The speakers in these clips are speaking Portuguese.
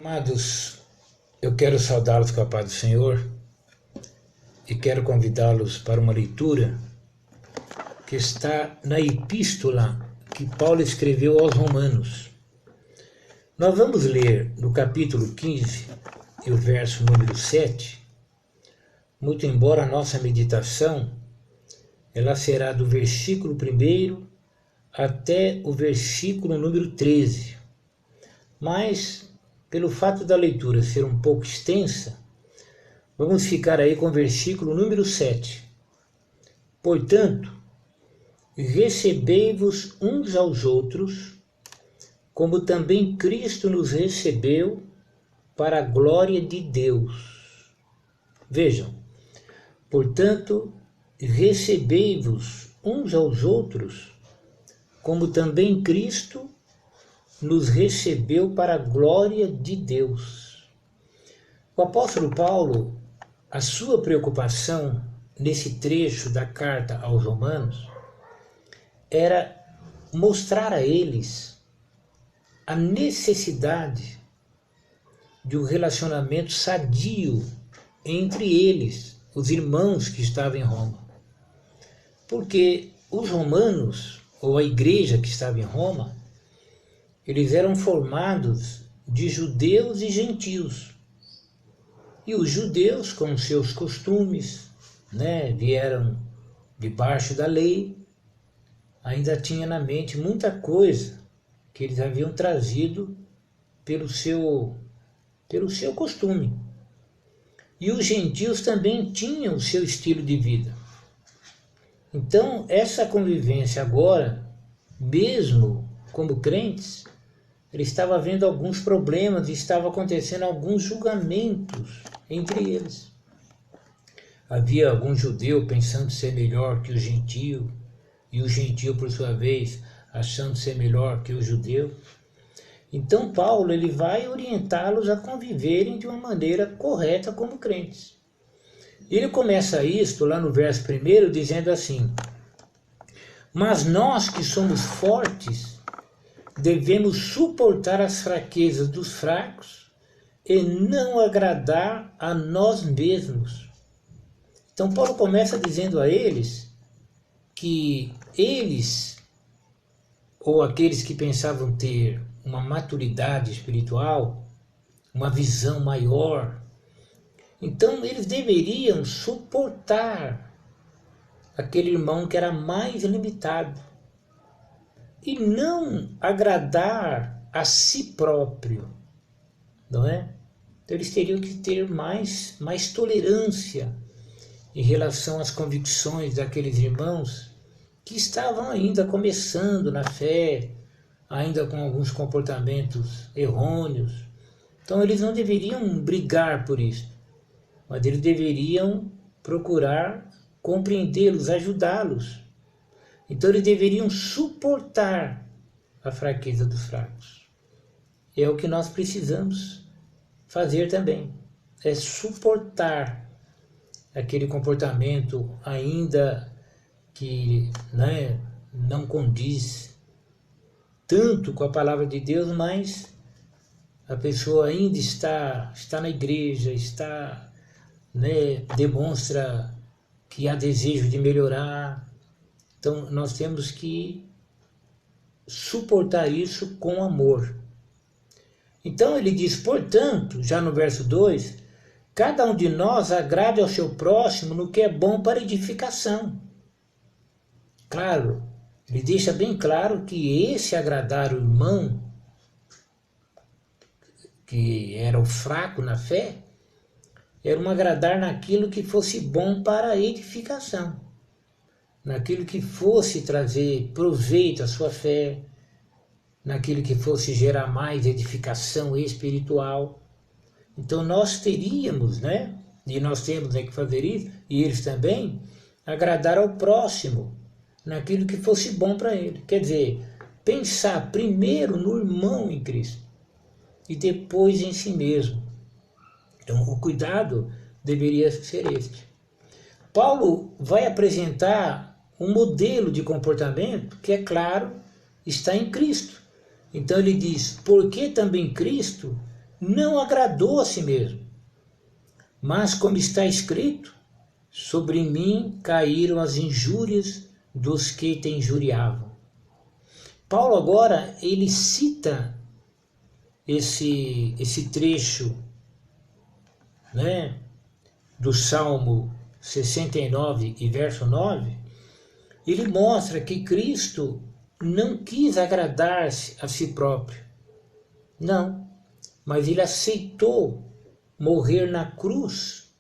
Amados, eu quero saudá-los com a paz do Senhor e quero convidá-los para uma leitura que está na epístola que Paulo escreveu aos Romanos. Nós vamos ler no capítulo 15 e o verso número 7, muito embora a nossa meditação ela será do versículo 1 até o versículo número 13, mas pelo fato da leitura ser um pouco extensa, vamos ficar aí com o versículo número 7. Portanto, recebei-vos uns aos outros, como também Cristo nos recebeu para a glória de Deus. Vejam, portanto, recebei-vos uns aos outros, como também Cristo nos recebeu para a glória de Deus. O apóstolo Paulo, a sua preocupação nesse trecho da carta aos Romanos era mostrar a eles a necessidade de um relacionamento sadio entre eles, os irmãos que estavam em Roma. Porque os romanos, ou a igreja que estava em Roma, eles eram formados de judeus e gentios. E os judeus, com seus costumes, vieram debaixo da lei, ainda tinha na mente muita coisa que eles haviam trazido pelo seu costume. E os gentios também tinham o seu estilo de vida. Então, essa convivência agora, mesmo como crentes, ele estava vendo alguns problemas e estava acontecendo alguns julgamentos entre eles. Havia algum judeu pensando ser melhor que o gentio, e o gentio, por sua vez, achando ser melhor que o judeu. Então Paulo ele vai orientá-los a conviverem de uma maneira correta como crentes. E ele começa isto lá no verso 1 dizendo assim: mas nós que somos fortes devemos suportar as fraquezas dos fracos e não agradar a nós mesmos. Então Paulo começa dizendo a eles que eles, ou aqueles que pensavam ter uma maturidade espiritual, uma visão maior, então eles deveriam suportar aquele irmão que era mais limitado e não agradar a si próprio, não é? Então eles teriam que ter mais tolerância em relação às convicções daqueles irmãos que estavam ainda começando na fé, ainda com alguns comportamentos errôneos. Então eles não deveriam brigar por isso, mas eles deveriam procurar compreendê-los, ajudá-los. Então eles deveriam suportar a fraqueza dos fracos. É o que nós precisamos fazer também. É suportar aquele comportamento ainda que não condiz tanto com a palavra de Deus, mas a pessoa ainda está na igreja, demonstra que há desejo de melhorar. Então nós temos que suportar isso com amor. Então ele diz, portanto, já no verso 2, cada um de nós agrade ao seu próximo no que é bom para edificação. Claro, ele deixa bem claro que esse agradar o irmão, que era o fraco na fé, era um agradar naquilo que fosse bom para a edificação, naquilo que fosse trazer proveito à sua fé, naquilo que fosse gerar mais edificação espiritual. Então nós teríamos, e nós temos que fazer isso, e eles também, agradar ao próximo, naquilo que fosse bom para ele. Quer dizer, pensar primeiro no irmão em Cristo, e depois em si mesmo. Então o cuidado deveria ser este. Paulo vai apresentar um modelo de comportamento que, é claro, está em Cristo. Então ele diz, porque também Cristo não agradou a si mesmo. Mas, como está escrito, sobre mim caíram as injúrias dos que te injuriavam. Paulo agora, ele cita esse trecho, né, do Salmo 69 e verso 9, ele mostra que Cristo não quis agradar-se a si próprio. Não, mas ele aceitou morrer na cruz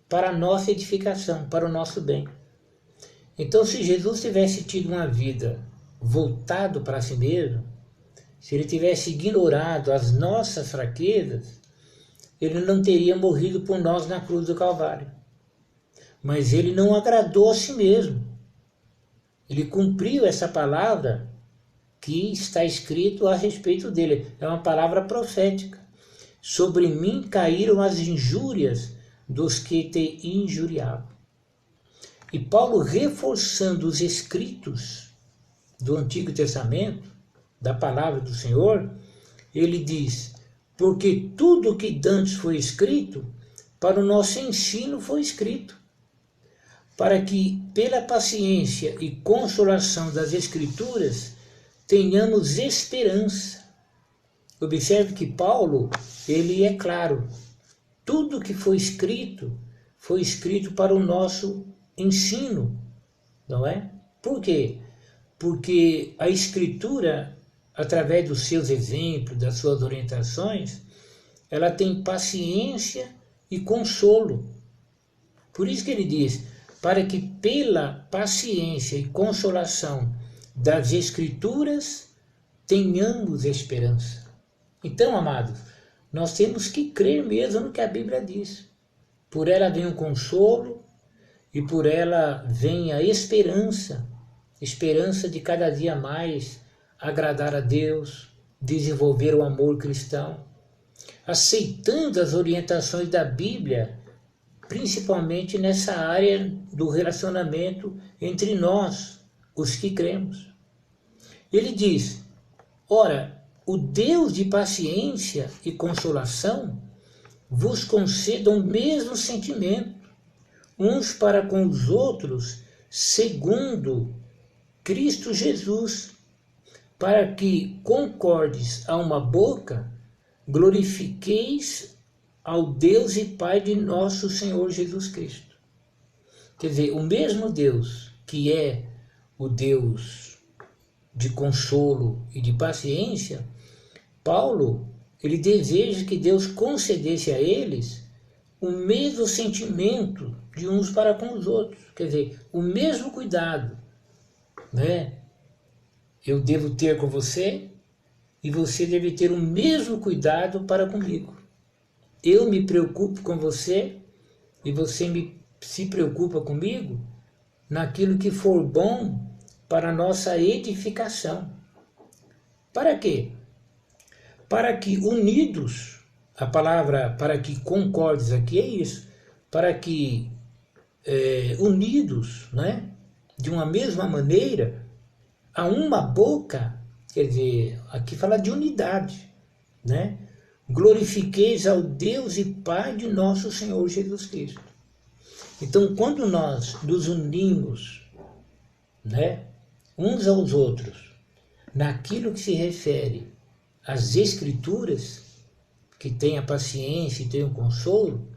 para a nossa edificação, para o nosso bem. Então, se Jesus tivesse tido uma vida voltado para si mesmo, se ele tivesse ignorado as nossas fraquezas, ele não teria morrido por nós na cruz do Calvário. Mas ele não agradou a si mesmo. Ele cumpriu essa palavra que está escrito a respeito dele. É uma palavra profética. Sobre mim caíram as injúrias dos que te injuriavam. E Paulo, reforçando os escritos do Antigo Testamento, da palavra do Senhor, ele diz: porque tudo que dantes foi escrito, para o nosso ensino foi escrito, para que, pela paciência e consolação das Escrituras, tenhamos esperança. Observe que Paulo, ele é claro, tudo que foi escrito para o nosso ensino, não é? Por quê? Porque a Escritura, através dos seus exemplos, das suas orientações, ela tem paciência e consolo. Por isso que ele diz, para que pela paciência e consolação das Escrituras tenhamos esperança. Então, amados, nós temos que crer mesmo no que a Bíblia diz. Por ela vem o consolo e por ela vem a esperança, esperança de cada dia mais agradar a Deus, desenvolver o amor cristão, aceitando as orientações da Bíblia, principalmente nessa área do relacionamento entre nós, os que cremos. Ele diz: ora, o Deus de paciência e consolação vos conceda o mesmo sentimento, uns para com os outros, segundo Cristo Jesus, para que concordes a uma boca, glorifiqueis ao Deus e Pai de nosso Senhor Jesus Cristo. Quer dizer, o mesmo Deus que é o Deus de consolo e de paciência, Paulo, ele deseja que Deus concedesse a eles o mesmo sentimento de uns para com os outros. Quer dizer, o mesmo cuidado, né? Eu devo ter com você e você deve ter o mesmo cuidado para comigo. Eu me preocupo com você e você se preocupa comigo naquilo que for bom para a nossa edificação. Para quê? Para que unidos, a palavra para que concordes aqui é isso, para que unidos, né, de uma mesma maneira, a uma boca, quer dizer, aqui fala de unidade, né? Glorifiqueis ao Deus e Pai de nosso Senhor Jesus Cristo. Então, quando nós nos unimos, né, uns aos outros, naquilo que se refere às Escrituras, que tem a paciência e tem o consolo,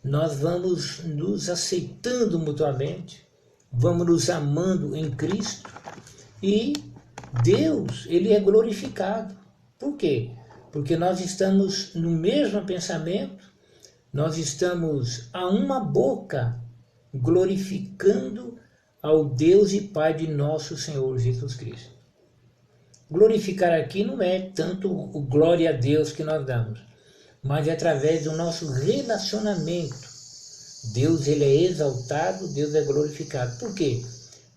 nós vamos nos aceitando mutuamente, vamos nos amando em Cristo, e Deus, ele é glorificado. Por quê? Porque nós estamos no mesmo pensamento, nós estamos a uma boca glorificando ao Deus e Pai de nosso Senhor Jesus Cristo. Glorificar aqui não é tanto o glória a Deus que nós damos, mas é através do nosso relacionamento. Deus, ele é exaltado, Deus é glorificado. Por quê?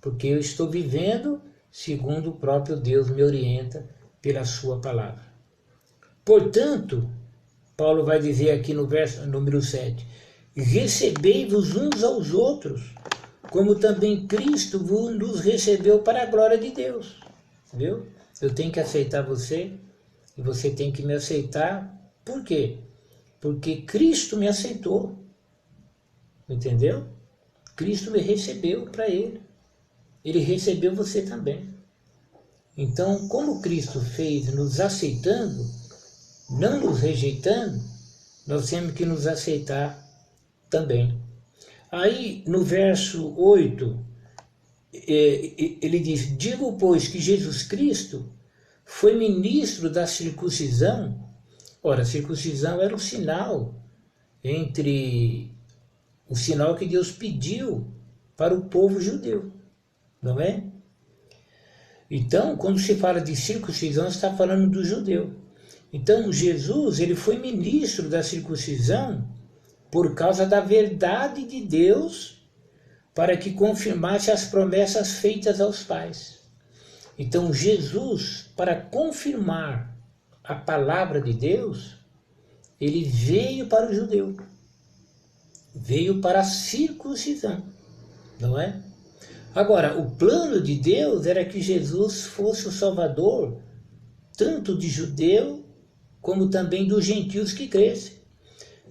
Porque eu estou vivendo segundo o próprio Deus me orienta pela sua palavra. Portanto, Paulo vai dizer aqui no verso número 7, recebei-vos uns aos outros, como também Cristo nos recebeu para a glória de Deus. Viu? Eu tenho que aceitar você, e você tem que me aceitar Por quê? Porque Cristo me aceitou, entendeu? Cristo me recebeu para Ele. Ele recebeu você também. Então, como Cristo fez nos aceitando, não nos rejeitando, nós temos que nos aceitar também. Aí, no verso 8, ele diz: digo, pois, que Jesus Cristo foi ministro da circuncisão. Ora, a circuncisão era o sinal o sinal que Deus pediu para o povo judeu, não é? Então, quando se fala de circuncisão, está falando do judeu. Então, Jesus, ele foi ministro da circuncisão por causa da verdade de Deus, para que confirmasse as promessas feitas aos pais. Então, Jesus, para confirmar a palavra de Deus, ele veio para o judeu, veio para a circuncisão, não é? Agora, o plano de Deus era que Jesus fosse o Salvador, tanto de judeu, como também dos gentios que crescem.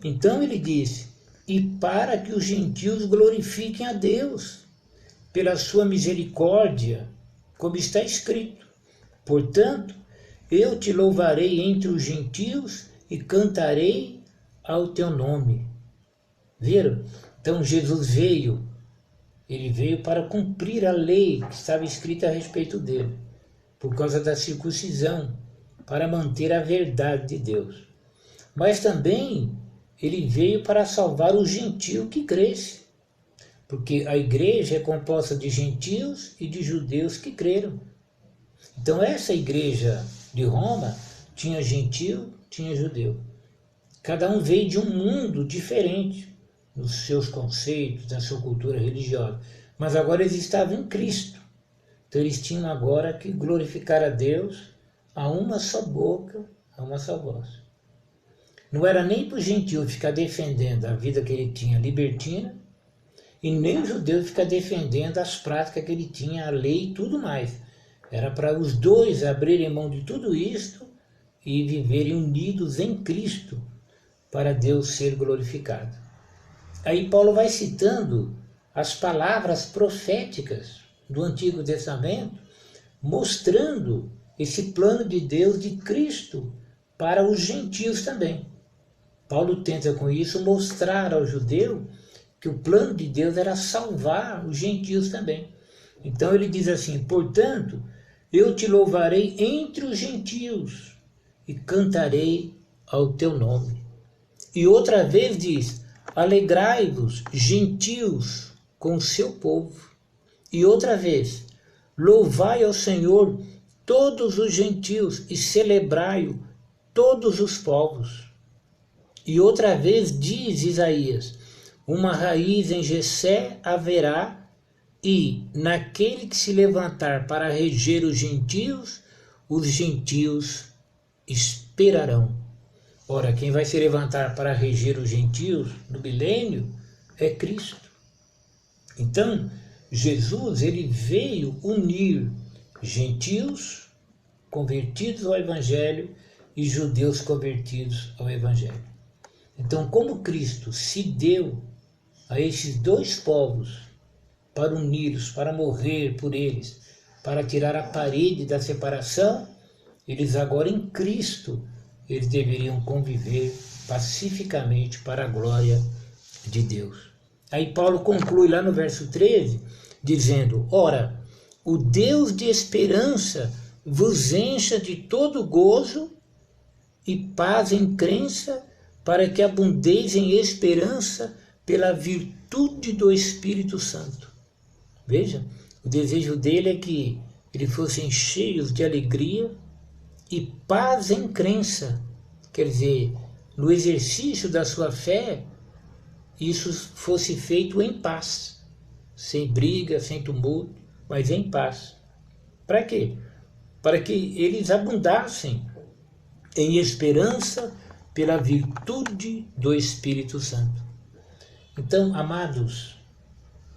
Então ele disse: e para que os gentios glorifiquem a Deus, pela sua misericórdia, como está escrito: portanto, eu te louvarei entre os gentios e cantarei ao teu nome. Viram? Então Jesus veio. Ele veio para cumprir a lei que estava escrita a respeito dele, por causa da circuncisão, para manter a verdade de Deus. Mas também ele veio para salvar o gentio que cresce, porque a igreja é composta de gentios e de judeus que creram. Então essa igreja de Roma tinha gentio, tinha judeu. Cada um veio de um mundo diferente, nos seus conceitos, na sua cultura religiosa. Mas agora eles estavam em Cristo. Então eles tinham agora que glorificar a Deus a uma só boca, a uma só voz. Não era nem para o gentio ficar defendendo a vida que ele tinha libertina, e nem o judeu ficar defendendo as práticas que ele tinha, a lei e tudo mais. Era para os dois abrirem mão de tudo isto e viverem unidos em Cristo, para Deus ser glorificado. Aí Paulo vai citando as palavras proféticas do Antigo Testamento, mostrando esse plano de Deus de Cristo para os gentios também. Paulo tenta com isso mostrar ao judeu que o plano de Deus era salvar os gentios também. Então ele diz assim: portanto, eu te louvarei entre os gentios e cantarei ao teu nome. E outra vez diz: alegrai-vos, gentios, com o seu povo. E outra vez: louvai ao Senhor todos os gentios e celebrai-o todos os povos. E outra vez diz Isaías: uma raiz em Jessé haverá, e naquele que se levantar para reger os gentios esperarão. Ora, quem vai se levantar para reger os gentios no milênio é Cristo. Então, Jesus, ele veio unir gentios convertidos ao Evangelho e judeus convertidos ao Evangelho. Então, como Cristo se deu a esses dois povos para uni-los, para morrer por eles, para tirar a parede da separação, eles agora em Cristo, eles deveriam conviver pacificamente para a glória de Deus. Aí Paulo conclui lá no verso 13, dizendo: ora, o Deus de esperança vos encha de todo gozo e paz em crença, para que abundeis em esperança pela virtude do Espírito Santo. Veja, o desejo dele é que eles fossem cheios de alegria e paz em crença, quer dizer, no exercício da sua fé, isso fosse feito em paz, sem briga, sem tumulto, mas em paz. Para quê? Para que eles abundassem em esperança pela virtude do Espírito Santo. Então, amados,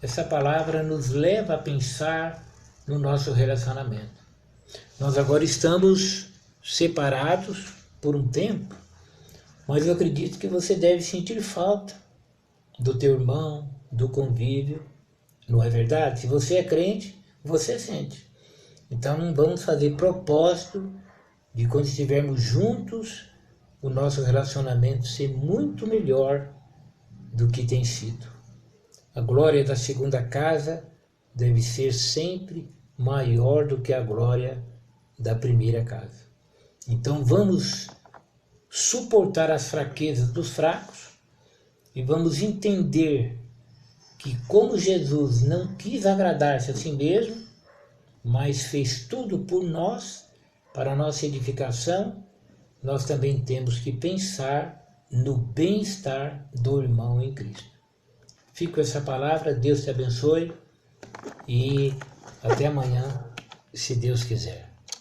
essa palavra nos leva a pensar no nosso relacionamento. Nós agora estamos separados por um tempo, Mas eu acredito que você deve sentir falta do teu irmão, do convívio. Não é verdade? Se você é crente, você sente. Então não vamos fazer propósito de quando estivermos juntos, o nosso relacionamento ser muito melhor do que tem sido. A glória da segunda casa deve ser sempre maior do que a glória da primeira casa. Então vamos suportar as fraquezas dos fracos e vamos entender que como Jesus não quis agradar-se a si mesmo, mas fez tudo por nós, para a nossa edificação, nós também temos que pensar no bem-estar do irmão em Cristo. Fico com essa palavra, Deus te abençoe e até amanhã, se Deus quiser.